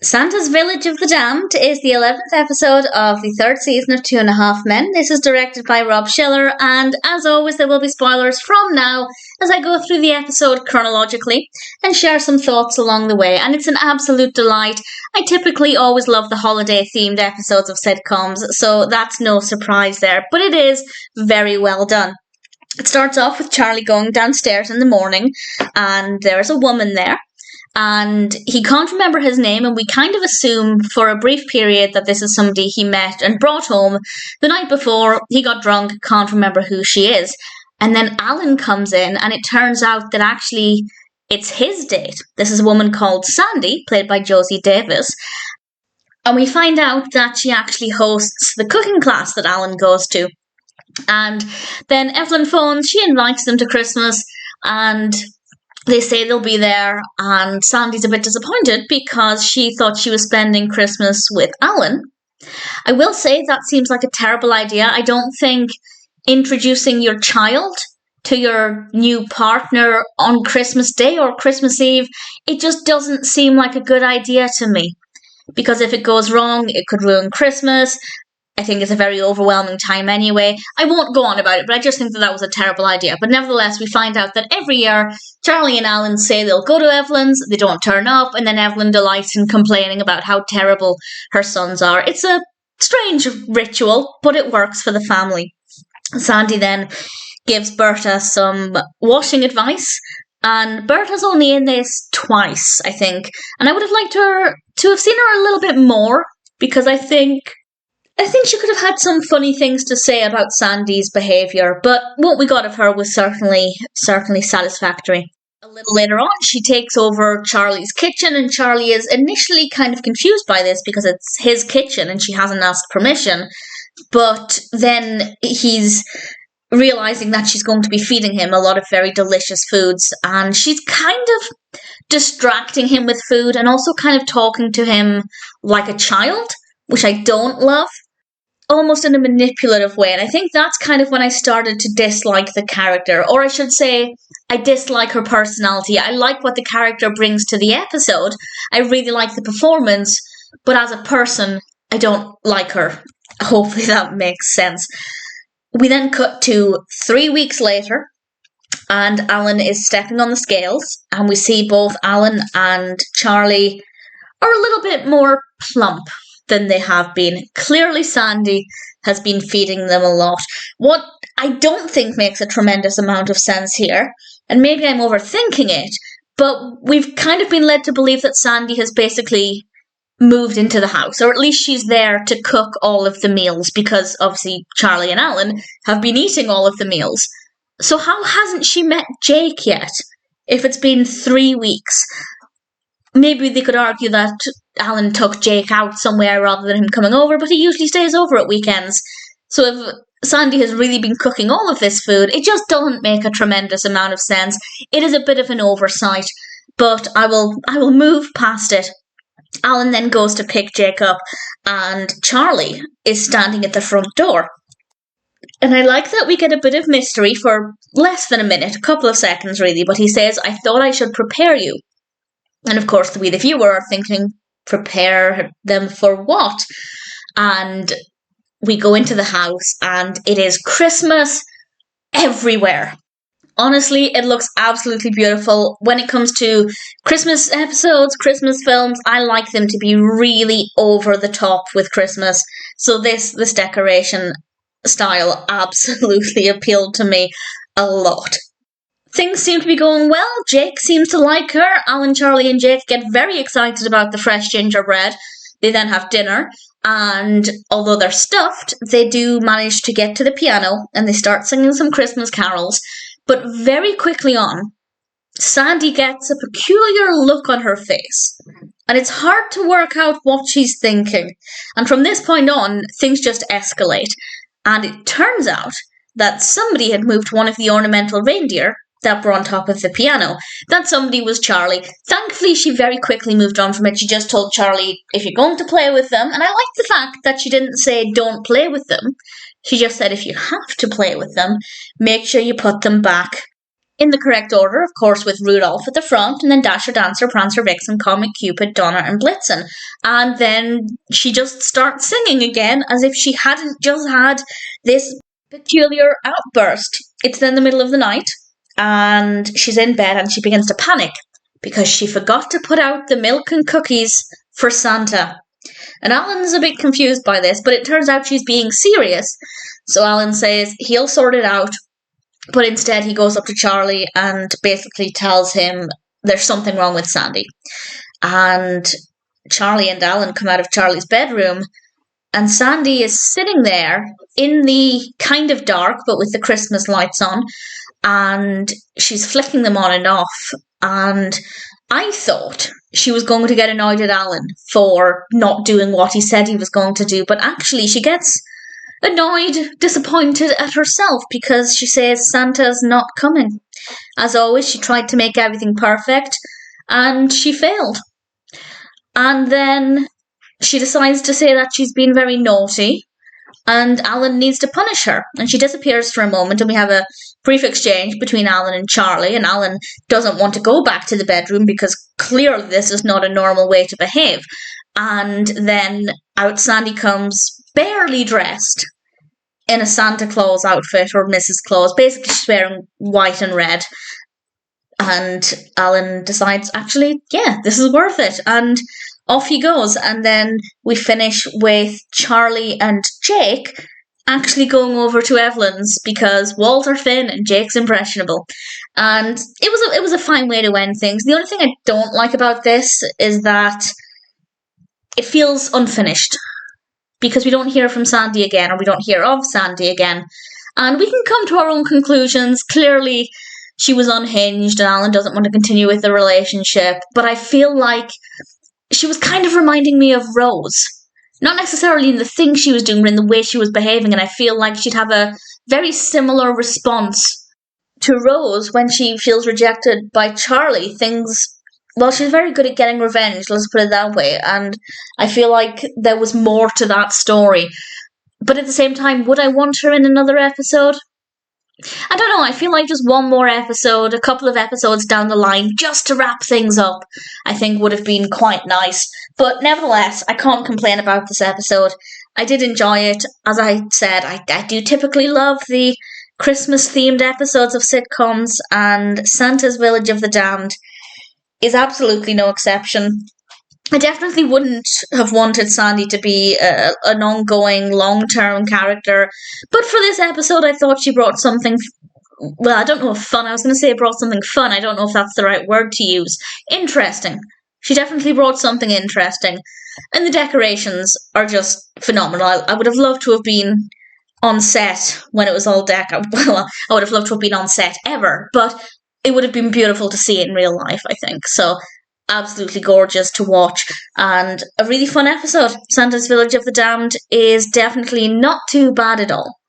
Santa's Village of the Damned is the 11th episode of the third season of Two and a Half Men. This is directed by Rob Schiller, and as always, there will be spoilers from now as I go through the episode chronologically and share some thoughts along the way. And it's an absolute delight. I typically always love the holiday-themed episodes of sitcoms, so that's no surprise there, but it is very well done. It starts off with Charlie going downstairs in the morning, and there's a woman there. And he can't remember his name, and we kind of assume for a brief period that this is somebody he met and brought home the night before. He got drunk, can't remember who she is. And then Alan comes in, and it turns out that actually it's his date. This is a woman called Sandy, played by Josie Davis. And we find out that she actually hosts the cooking class that Alan goes to. And then Evelyn phones, she invites them to Christmas, and they say they'll be there, and Sandy's a bit disappointed because she thought she was spending Christmas with Alan. I will say that seems like a terrible idea. I don't think introducing your child to your new partner on Christmas Day or Christmas Eve, it just doesn't seem like a good idea to me. Because if it goes wrong, it could ruin Christmas. I think it's a very overwhelming time anyway. I won't go on about it, but I just think that was a terrible idea. But nevertheless, we find out that every year, Charlie and Alan say they'll go to Evelyn's, they don't turn up, and then Evelyn delights in complaining about how terrible her sons are. It's a strange ritual, but it works for the family. Sandy then gives Berta some washing advice, and Berta's only in this twice, I think. And I would have liked her to have seen her a little bit more, because I think she could have had some funny things to say about Sandy's behaviour, but what we got of her was certainly satisfactory. A little later on, she takes over Charlie's kitchen, and Charlie is initially kind of confused by this because it's his kitchen and she hasn't asked permission, but then he's realising that she's going to be feeding him a lot of very delicious foods, and she's kind of distracting him with food and also kind of talking to him like a child, which I don't love. Almost in a manipulative way, and I think that's kind of when I started to dislike the character, or I should say I dislike her personality. I like what the character brings to the episode, I really like the performance, but as a person I don't like her. Hopefully that makes sense. We then cut to 3 weeks later, and Alan is stepping on the scales, and we see both Alan and Charlie are a little bit more plump than they have been. Clearly Sandy has been feeding them a lot. What I don't think makes a tremendous amount of sense here, and maybe I'm overthinking it, but we've kind of been led to believe that Sandy has basically moved into the house, or at least she's there to cook all of the meals, because obviously Charlie and Alan have been eating all of the meals. So how hasn't she met Jake yet, if it's been 3 weeks? Maybe they could argue that Alan took Jake out somewhere rather than him coming over, but he usually stays over at weekends. So if Sandy has really been cooking all of this food, it just doesn't make a tremendous amount of sense. It is a bit of an oversight, but I will move past it. Alan then goes to pick Jake up, and Charlie is standing at the front door. And I like that we get a bit of mystery for less than a minute, a couple of seconds really, but he says, "I thought I should prepare you." And of course, we, the viewer, are thinking, prepare them for what? And we go into the house, and it is Christmas everywhere. Honestly, it looks absolutely beautiful. When it comes to Christmas episodes, Christmas films, I like them to be really over the top with Christmas. So this decoration style absolutely appealed to me a lot. Things seem to be going well. Jake seems to like her. Alan, Charlie and Jake get very excited about the fresh gingerbread. They then have dinner, and although they're stuffed, they do manage to get to the piano and they start singing some Christmas carols. But very quickly on, Sandy gets a peculiar look on her face, and it's hard to work out what she's thinking. And from this point on, things just escalate. And it turns out that somebody had moved one of the ornamental reindeer that were on top of the piano. That somebody was Charlie. Thankfully, she very quickly moved on from it. She just told Charlie, if you're going to play with them, and I like the fact that she didn't say don't play with them. She just said if you have to play with them, make sure you put them back in the correct order, of course, with Rudolph at the front, and then Dasher, Dancer, Prancer, Vixen, Comet, Cupid, Donner, and Blitzen. And then she just starts singing again, as if she hadn't just had this peculiar outburst. It's then the middle of the night, and she's in bed, and she begins to panic, because she forgot to put out the milk and cookies for Santa. And Alan's a bit confused by this, but it turns out she's being serious. So Alan says he'll sort it out, but instead he goes up to Charlie and basically tells him there's something wrong with Sandy. And Charlie and Alan come out of Charlie's bedroom, and Sandy is sitting there in the kind of dark, but with the Christmas lights on, and she's flicking them on and off. And I thought she was going to get annoyed at Alan for not doing what he said he was going to do, but actually she gets annoyed, disappointed at herself, because she says Santa's not coming. As always, she tried to make everything perfect, and she failed. And then she decides to say that she's been very naughty, and Alan needs to punish her. And she disappears for a moment, and we have a brief exchange between Alan and Charlie, and Alan doesn't want to go back to the bedroom because clearly this is not a normal way to behave. And then out Sandy comes, barely dressed, in a Santa Claus outfit, or Mrs. Claus. Basically, she's wearing white and red. And Alan decides, actually, yeah, this is worth it. And off he goes. And then we finish with Charlie and Jake actually going over to Evelyn's, because Walter Finn and Jake's impressionable. And it was a fine way to end things. The only thing I don't like about this is that it feels unfinished, because we don't hear from Sandy again, or we don't hear of Sandy again. And we can come to our own conclusions. Clearly, she was unhinged and Alan doesn't want to continue with the relationship. But I feel like she was kind of reminding me of Rose. Not necessarily in the things she was doing, but in the way she was behaving. And I feel like she'd have a very similar response to Rose when she feels rejected by Charlie. Well, she's very good at getting revenge, let's put it that way. And I feel like there was more to that story. But at the same time, would I want her in another episode? I don't know, I feel like just one more episode, a couple of episodes down the line, just to wrap things up, I think would have been quite nice. But nevertheless, I can't complain about this episode. I did enjoy it. As I said, I do typically love the Christmas-themed episodes of sitcoms, and Santa's Village of the Damned is absolutely no exception. I definitely wouldn't have wanted Sandy to be an ongoing, long-term character, but for this episode I thought she brought something, well, I don't know if fun, I was going to say it brought something fun, I don't know if that's the right word to use. Interesting. She definitely brought something interesting. And the decorations are just phenomenal. I would have loved to have been on set when it was all well, I would have loved to have been on set ever, but it would have been beautiful to see it in real life, I think. So, absolutely gorgeous to watch, and a really fun episode. Santa's Village of the Damned is definitely not too bad at all.